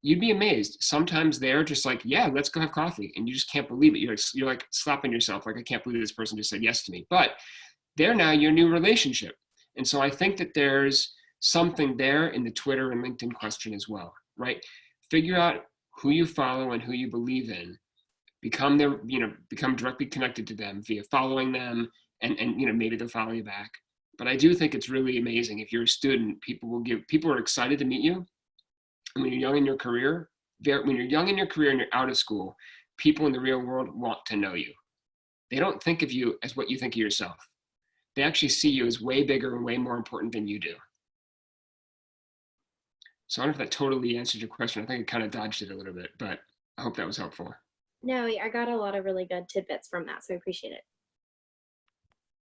you'd be amazed. Sometimes they're just like, yeah, let's go have coffee. And you just can't believe it. You're like slapping yourself. Like, I can't believe this person just said yes to me. But they're now your new relationship. And so I think that there's something there in the Twitter and LinkedIn question as well, right? Figure out who you follow and who you believe in. Become directly connected to them via following them, and maybe they'll follow you back. But I do think it's really amazing. If you're a student, people are excited to meet you. And when you're young in your career, and you're out of school, people in the real world want to know you. They don't think of you as what you think of yourself. They actually see you as way bigger and way more important than you do. So I don't know if that totally answered your question. I think I kind of dodged it a little bit, but I hope that was helpful. No, I got a lot of really good tidbits from that, so I appreciate it.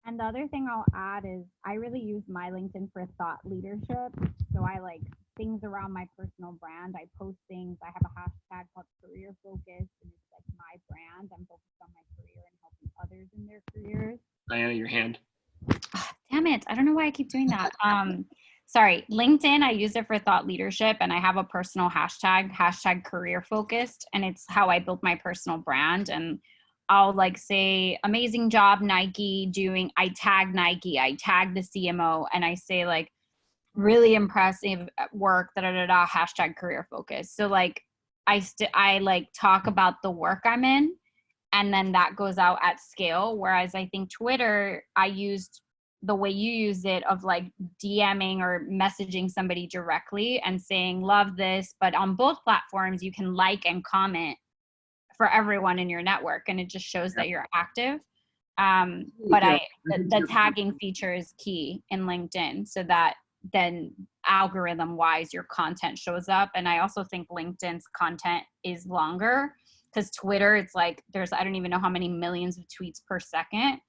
And the other thing I'll add is I really use my LinkedIn for thought leadership. So I like things around my personal brand. I post things. I have a hashtag called career focus, and it's like my brand. I'm focused on my career and helping others in their careers. Dayana, your hand. Oh, damn it. I don't know why I keep doing that. Sorry, LinkedIn, I use it for thought leadership, and I have a personal hashtag career focused, and it's how I built my personal brand. And I'll like say, amazing job, Nike I tag Nike, I tag the CMO, and I say like, really impressive work, hashtag career focus. So like, I like talk about the work I'm in, and then that goes out at scale. Whereas I think Twitter, I used the way you use it of like DMing or messaging somebody directly and saying, love this. But on both platforms, you can like and comment for everyone in your network. And it just shows that you're active. But the tagging feature is key in LinkedIn, so that then algorithm wise, your content shows up. And I also think LinkedIn's content is longer, because Twitter, it's like I don't even know how many millions of tweets per second.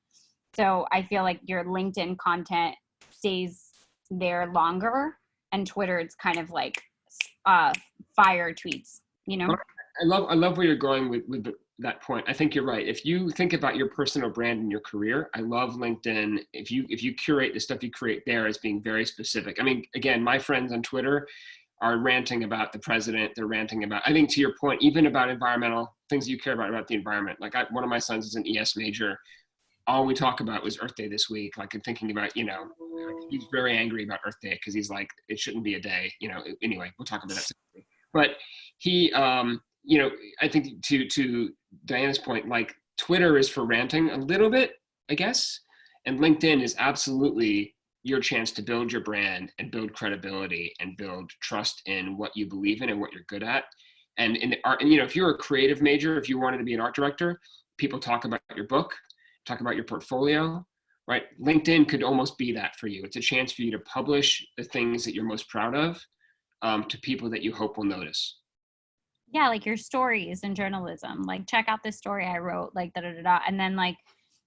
So I feel like your LinkedIn content stays there longer, and Twitter, it's kind of like fire tweets, I love where you're going with that point. I think you're right. If you think about your personal brand and your career, I love LinkedIn. If you curate the stuff you create there as being very specific. I mean, again, my friends on Twitter are ranting about the president. They're ranting about, I think to your point, even about environmental things you care about the environment. Like one of my sons is an ES major. All we talk about was Earth Day this week. Like, I'm thinking about, he's very angry about Earth Day because he's like, it shouldn't be a day, anyway, we'll talk about that soon. But he, I think to Dayana's point, like Twitter is for ranting a little bit, I guess. And LinkedIn is absolutely your chance to build your brand and build credibility and build trust in what you believe in and what you're good at. And in art, and if you're a creative major, if you wanted to be an art director, people talk about your book, talk about your portfolio, right? LinkedIn could almost be that for you. It's a chance for you to publish the things that you're most proud of to people that you hope will notice. Yeah, like your stories in journalism. Like, check out this story I wrote, like And then like,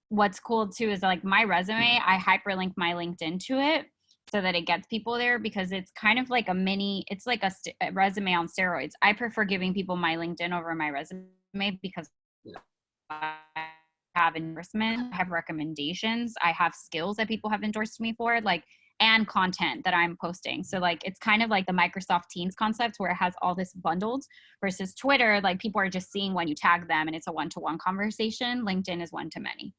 what's cool too is like my resume, I hyperlink my LinkedIn to it so that it gets people there, because it's kind of like it's like a resume on steroids. I prefer giving people my LinkedIn over my resume because I have endorsement, I have recommendations, I have skills that people have endorsed me for, like, and content that I'm posting. So like, it's kind of like the Microsoft Teams concept where it has all this bundled, versus Twitter, like people are just seeing when you tag them and it's a one-to-one conversation. LinkedIn is one-to-many.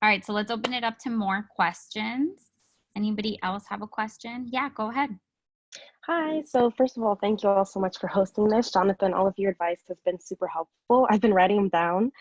All right, so let's open it up to more questions. Anybody else have a question? Yeah, go ahead. Hi, so first of all, thank you all so much for hosting this. Jonathan, all of your advice has been super helpful. I've been writing them down.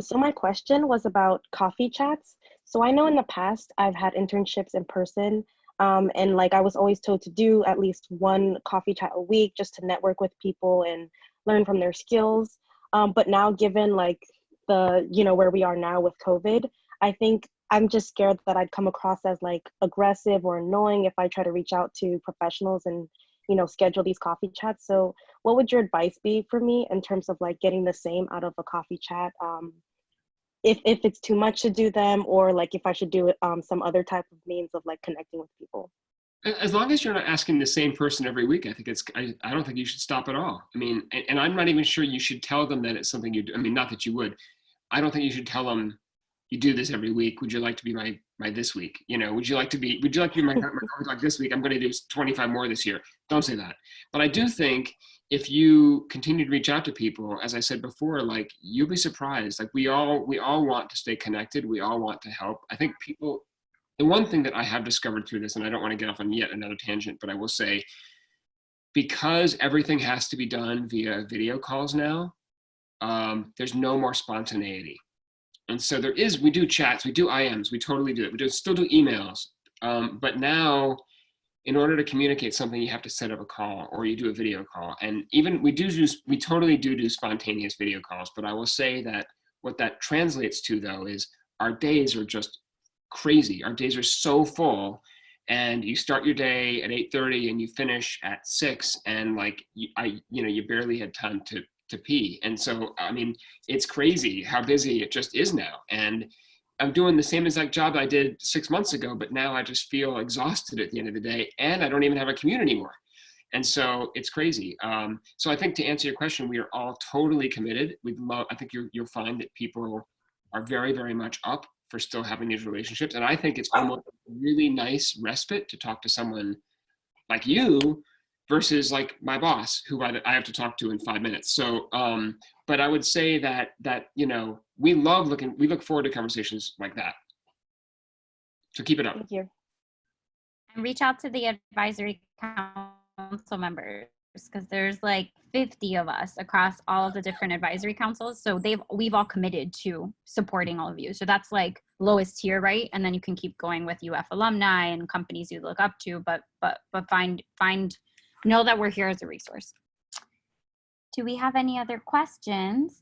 So my question was about coffee chats. So I know in the past I've had internships in person, and like I was always told to do at least one coffee chat a week just to network with people and learn from their skills. But now given like the, where we are now with COVID, I think I'm just scared that I'd come across as like aggressive or annoying if I try to reach out to professionals schedule these coffee chats. So what would your advice be for me in terms of like getting the same out of a coffee chat? If it's too much to do them, or like if I should do some other type of means of like connecting with people. As long as you're not asking the same person every week, I think I don't think you should stop at all. I mean, and I'm not even sure you should tell them that it's something you do. I mean, not that you would. I don't think you should tell them you do this every week. Would you like to be my this week? Would you like to be my coffee talk this week? I'm going to do 25 more this year. Don't say that. But I do think if you continue to reach out to people, as I said before, like you'll be surprised. Like we all want to stay connected. We all want to help. I think people, the one thing that I have discovered through this, and I don't want to get off on yet another tangent, but I will say, because everything has to be done via video calls now, there's no more spontaneity. And so we do chats, we do IMs, we totally do it. We still do emails. But now, in order to communicate something, you have to set up a call or you do a video call. And even we totally do spontaneous video calls. But I will say that what that translates to though is our days are just crazy. Our days are so full, and you start your day at 8:30 and you finish at 6, and like you barely had time to pee. And so, I mean, it's crazy how busy it just is now. And I'm doing the same exact job I did 6 months ago, but now I just feel exhausted at the end of the day, and I don't even have a commute anymore. And so it's crazy. So I think to answer your question, we are all totally committed. I think you'll find that people are very, very much up for still having these relationships. And I think it's almost a really nice respite to talk to someone like you versus like my boss, who I have to talk to in 5 minutes. So, but I would say that we look forward to conversations like that. So keep it up. Thank you. And reach out to the advisory council members, because there's like 50 of us across all of the different advisory councils. So we've all committed to supporting all of you. So that's like lowest tier, right? And then you can keep going with UF alumni and companies you look up to, but know that we're here as a resource. Do we have any other questions?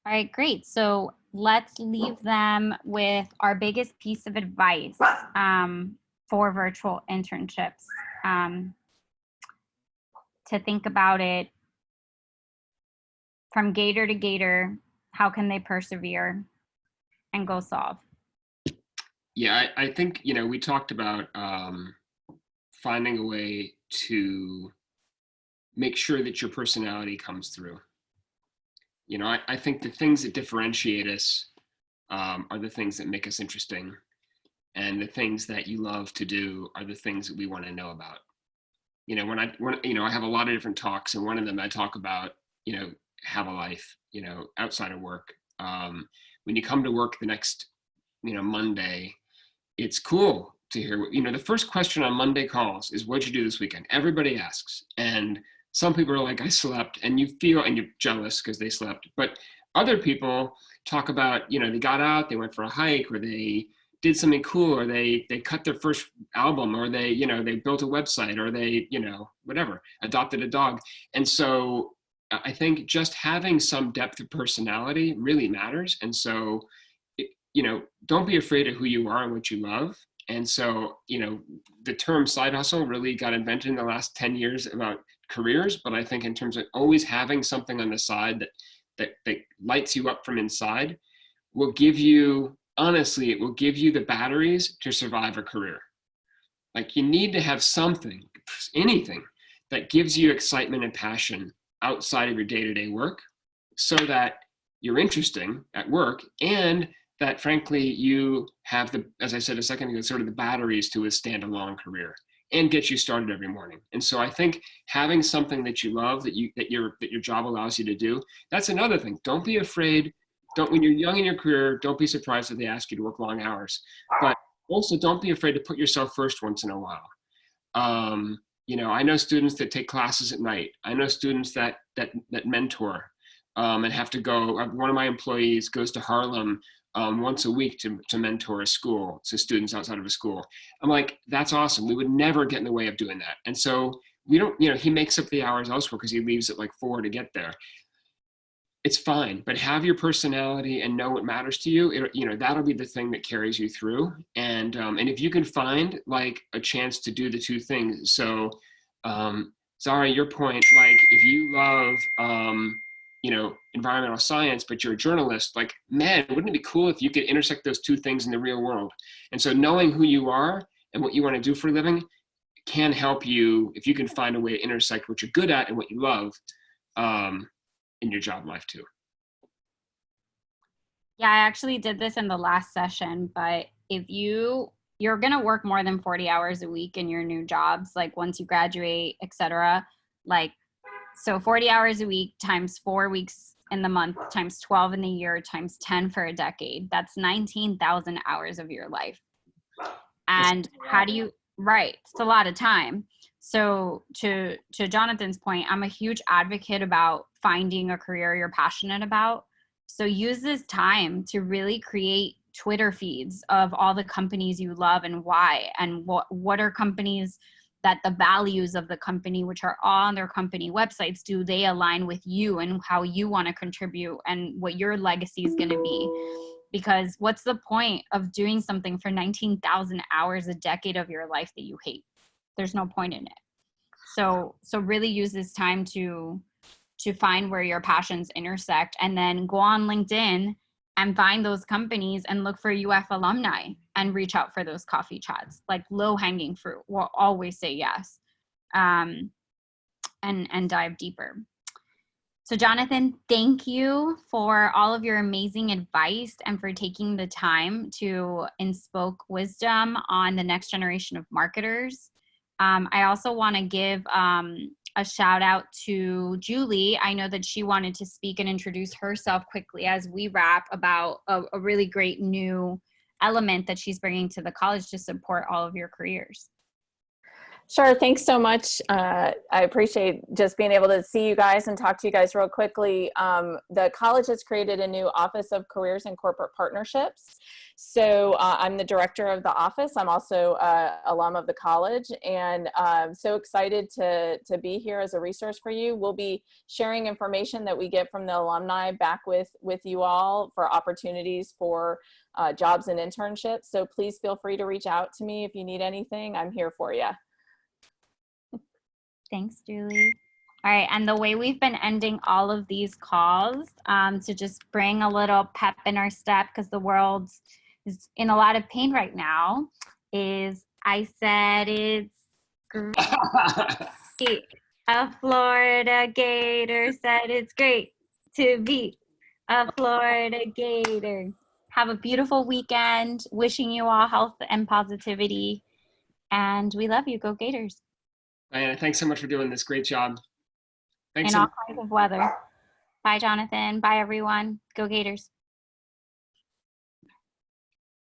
All right, great. So let's leave them with our biggest piece of advice for virtual internships. To think about it from gator to gator, how can they persevere and go solve? Yeah, I think, we talked about finding a way to make sure that your personality comes through. I think the things that differentiate us are the things that make us interesting. And the things that you love to do are the things that we want to know about. When I have a lot of different talks, and one of them I talk about, have a life, outside of work. When you come to work the next, Monday, it's cool to hear, the first question on Monday calls is, what'd you do this weekend? Everybody asks. And some people are like, I slept, and you're jealous because they slept. But other people talk about, they got out, they went for a hike, or they did something cool, or they cut their first album, or they built a website, or they, whatever, adopted a dog. And so I think just having some depth of personality really matters. And so, don't be afraid of who you are and what you love. And so, the term side hustle really got invented in the last 10 years about careers. But I think in terms of always having something on the side that lights you up from inside will give you, honestly, it will give you the batteries to survive a career. Like, you need to have something, anything that gives you excitement and passion outside of your day-to-day work, so that you're interesting at work, and that frankly you have as I said a second ago, sort of the batteries to withstand a long career and get you started every morning. And so I think having something that you love, that your job allows you to do, that's another thing. Don't be afraid. When you're young in your career, don't be surprised if they ask you to work long hours. But also don't be afraid to put yourself first once in a while. I know students that take classes at night. I know students that mentor and have to go. One of my employees goes to Harlem once a week to mentor a school, to students outside of a school. I'm like, that's awesome. We would never get in the way of doing that. And so we don't, he makes up the hours elsewhere because he leaves at like 4 to get there. it's fine, but have your personality and know what matters to you. That'll be the thing that carries you through. And if you can find like a chance to do the two things. So, Zara, your point, like if you love, environmental science, but you're a journalist, like, man, wouldn't it be cool if you could intersect those two things in the real world? And so knowing who you are and what you want to do for a living can help you if you can find a way to intersect what you're good at and what you love. In your job life too. Yeah, I actually did this in the last session, but if you're going to work more than 40 hours a week in your new jobs, like once you graduate, etc., like, so 40 hours a week times 4 weeks in the month times 12 in the year times 10 for a decade, that's 19,000 hours of your life. And how do you, right, it's a lot of time. So to Jonathan's point, I'm a huge advocate about finding a career you're passionate about. So use this time to really create Twitter feeds of all the companies you love and why, and what are companies that the values of the company, which are on their company websites, do they align with you and how you want to contribute and what your legacy is going to be? Because what's the point of doing something for 19,000 hours a decade of your life that you hate? There's no point in it. So really use this time to find where your passions intersect, and then go on LinkedIn and find those companies and look for UF alumni and reach out for those coffee chats. Like low hanging fruit, we'll always say yes, and dive deeper. So Jonathan, thank you for all of your amazing advice and for taking the time to inspoke wisdom on the next generation of marketers. I also want to give a shout out to Julie. I know that she wanted to speak and introduce herself quickly as we wrap about a really great new element that she's bringing to the college to support all of your careers. Sure. Thanks so much. I appreciate just being able to see you guys and talk to you guys real quickly. The college has created a new Office of Careers and Corporate Partnerships. So I'm the director of the office. I'm also an alum of the college, and I'm so excited to be here as a resource for you. We'll be sharing information that we get from the alumni back with you all for opportunities for jobs and internships. So please feel free to reach out to me if you need anything. I'm here for you. Thanks, Julie. All right, and the way we've been ending all of these calls to just bring a little pep in our step, because the world is in a lot of pain right now, is I said it's great. A Florida Gator said it's great to be a Florida Gator. Have a beautiful weekend. Wishing you all health and positivity. And we love you. Go Gators. Dayana, thanks so much for doing this. Great job. Thanks. In all kinds of weather. Bye, Jonathan. Bye, everyone. Go Gators.